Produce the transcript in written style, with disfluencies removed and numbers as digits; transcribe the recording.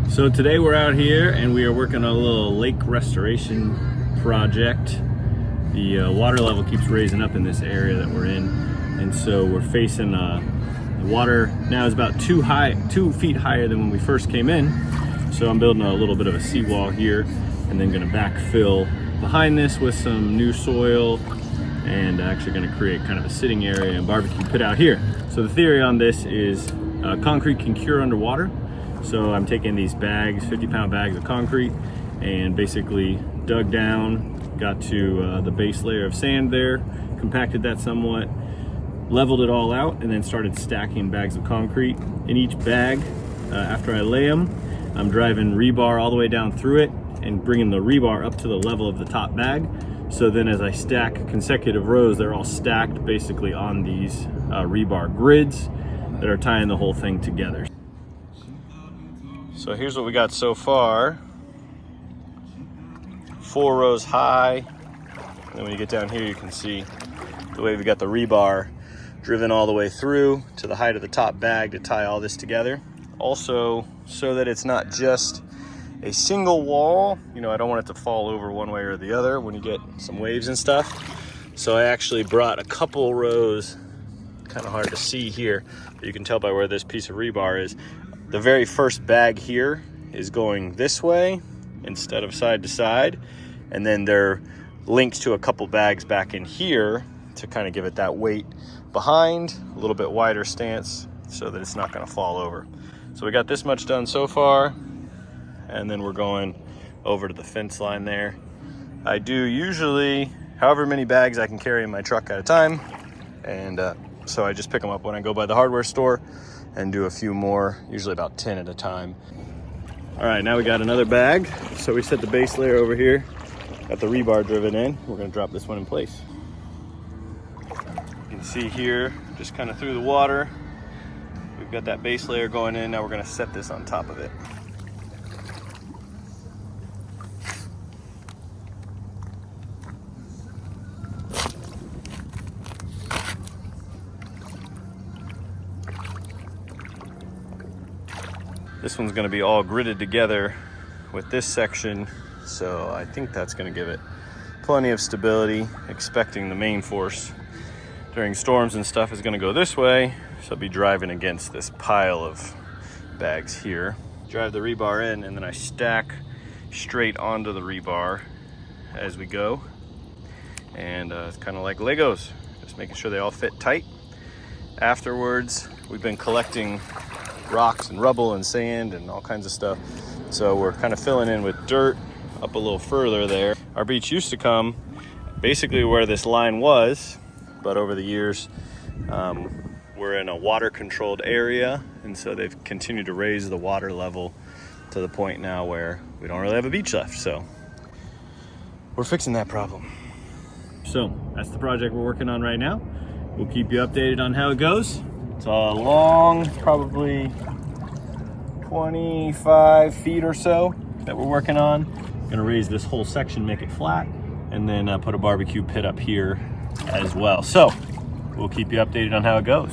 So today we're out here and we are working on a little lake restoration project. The water level keeps raising up in this area that we're in, and so we're facing the water now is about 2 feet higher than when we first came in. So I'm building a little bit of a seawall here and then going to backfill behind this with some new soil, and actually going to create kind of a sitting area and barbecue pit out here. So the theory on this is concrete can cure underwater. So I'm taking these bags, 50-pound bags of concrete, and basically dug down, got to the base layer of sand there, compacted that somewhat, leveled it all out, and then started stacking bags of concrete. In each bag, after I lay them, I'm driving rebar all the way down through it and bringing the rebar up to the level of the top bag. So then as I stack consecutive rows, they're all stacked basically on these rebar grids that are tying the whole thing together. So here's what we got so far. 4 rows high. And then when you get down here, you can see the way we got the rebar driven all the way through to the height of the top bag to tie all this together. Also, so that it's not just a single wall, you know, I don't want it to fall over one way or the other when you get some waves and stuff. So I actually brought a couple rows, kind of hard to see here, but you can tell by where this piece of rebar is. The very first bag here is going this way instead of side to side. And then they're linked to a couple bags back in here to kind of give it that weight behind, a little bit wider stance so that it's not going to fall over. So we got this much done so far. And then we're going over to the fence line there. I do usually however many bags I can carry in my truck at a time. And so I just pick them up when I go by the hardware store and do a few more, usually about 10 at a time. All right, now we got another bag. So we set the base layer over here, got the rebar driven in. We're gonna drop this one in place. You can see here, just kind of through the water, we've got that base layer going in. Now we're gonna set this on top of it. This one's going to be all gridded together with this section, so I think that's going to give it plenty of stability, expecting the main force during storms and stuff is going to go this way, so I'll be driving against this pile of bags here. Drive the rebar in, and then I stack straight onto the rebar as we go, and it's kind of like Legos, just making sure they all fit tight. Afterwards, we've been collecting rocks and rubble and sand and all kinds of stuff, so we're kind of filling in with dirt up a little further there. Our beach used to come basically where this line was, but over the years we're in a water controlled area, and so they've continued to raise the water level to the point now where we don't really have a beach left, so we're fixing that problem. So that's the project we're working on right now. We'll keep you updated on how it goes. It's a long, probably 25 feet or so that we're working on. Gonna raise this whole section, make it flat, and then put a barbecue pit up here as well. So we'll keep you updated on how it goes.